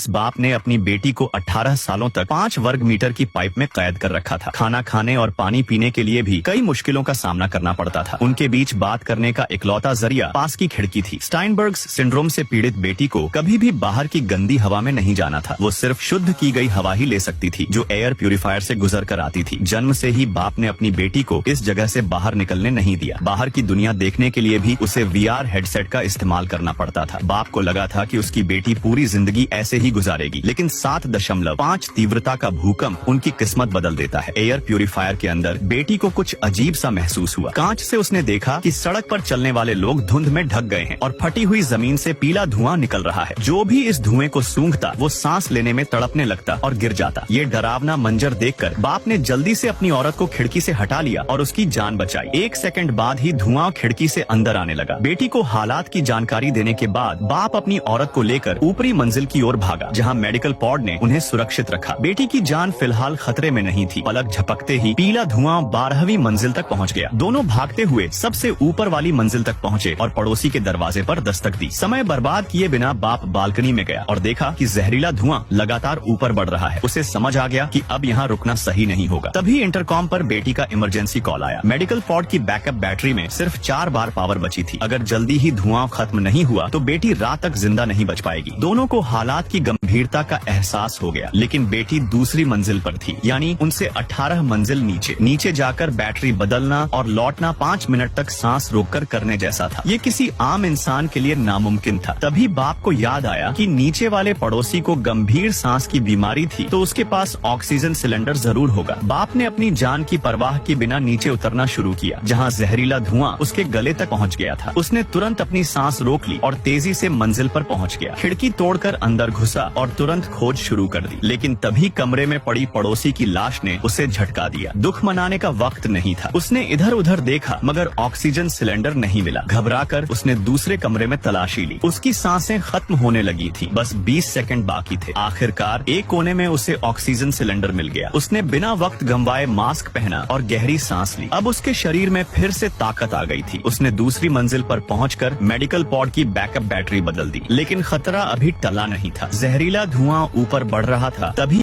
इस बाप ने अपनी बेटी को 18 सालों तक 5 वर्ग मीटर की पाइप में कैद कर रखा था। खाना खाने और पानी पीने के लिए भी कई मुश्किलों का सामना करना पड़ता था। उनके बीच बात करने का इकलौता जरिया पास की खिड़की थी। स्टाइनबर्ग्स सिंड्रोम से पीड़ित बेटी को कभी भी बाहर की गंदी हवा में नहीं जाना था। वो सिर्फ शुद्ध की गई हवा ही ले सकती थी, जो एयर प्यूरिफायर से गुजर कर आती थी। जन्म से ही बाप ने अपनी बेटी को इस जगह से बाहर निकलने नहीं दिया। बाहर की दुनिया देखने के लिए भी उसे VR हेडसेट का इस्तेमाल करना पड़ता था। बाप को लगा था कि उसकी बेटी पूरी जिंदगी ऐसे ही गुजारेगी, लेकिन 7.5 तीव्रता का भूकंप उनकी किस्मत बदल देता है। एयर प्यूरिफायर के अंदर बेटी को कुछ अजीब सा महसूस हुआ। कांच से उसने देखा कि सड़क पर चलने वाले लोग धुंध में ढक गए हैं और फटी हुई जमीन से पीला धुआं निकल रहा है। जो भी इस धुएं को सूंघता वो सांस लेने में तड़पने लगता और गिर जाता। ये डरावना मंजर देखकर बाप ने जल्दी से अपनी औरत को खिड़की से हटा लिया और उसकी जान बचाई। 1 सेकंड बाद ही धुआं खिड़की से अंदर आने लगा। बेटी को हालात की जानकारी देने के बाद बाप अपनी औरत को लेकर ऊपरी मंजिल की ओर भागा, जहां मेडिकल पॉड ने उन्हें सुरक्षित रखा। बेटी की जान फिलहाल खतरे में नहीं थी। पलक झपकते ही पीला धुआं 12वीं मंजिल तक पहुंच गया। दोनों भागते हुए सबसे ऊपर वाली मंजिल तक पहुंचे और पड़ोसी के दरवाजे पर दस्तक दी। समय बर्बाद किए बिना बाप बालकनी में गया और देखा कि जहरीला धुआं लगातार ऊपर बढ़ रहा है। उसे समझ आ गया कि अब यहाँ रुकना सही नहीं होगा। तभी इंटरकॉम पर बेटी का इमरजेंसी कॉल आया। मेडिकल पॉड की बैकअप बैटरी में सिर्फ 4 बार पावर बची थी। अगर जल्दी ही धुआं खत्म नहीं हुआ तो बेटी रात तक जिंदा नहीं बच पाएगी। दोनों को हालात की गंभीरता का एहसास हो गया, लेकिन बेटी दूसरी मंजिल पर थी, यानी उनसे 18 मंजिल नीचे जाकर बैटरी बदलना और लौटना 5 मिनट तक सांस रोककर करने जैसा था। ये किसी आम इंसान के लिए नामुमकिन था। तभी बाप को याद आया कि नीचे वाले पड़ोसी को गंभीर सांस की बीमारी थी, तो उसके पास ऑक्सीजन सिलेंडर जरूर होगा। बाप ने अपनी जान की परवाह के बिना नीचे उतरना शुरू किया, जहाँ जहरीला धुआं उसके गले तक पहुँच गया था। उसने तुरंत अपनी सांस रोक ली और तेजी से मंजिल पर पहुँच गया। खिड़की तोड़कर अंदर घुसा और तुरंत खोज शुरू कर दी, लेकिन तभी कमरे में पड़ी पड़ोसी की लाश ने उसे झटका दिया। दुख मनाने का वक्त नहीं था। उसने इधर उधर देखा मगर ऑक्सीजन सिलेंडर नहीं मिला। घबराकर उसने दूसरे कमरे में तलाशी ली। उसकी सांसें खत्म होने लगी थी। बस 20 सेकंड बाकी थे। आखिरकार एक कोने में उसे ऑक्सीजन सिलेंडर मिल गया। उसने बिना वक्त गंवाए मास्क पहना और गहरी सांस ली। अब उसके शरीर में फिर से ताकत आ गई थी। उसने दूसरी मंजिल पर पहुंचकर मेडिकल पॉड की बैकअप बैटरी बदल दी, लेकिन खतरा अभी टला नहीं था। जहरीला धुआं ऊपर बढ़ रहा था। तभी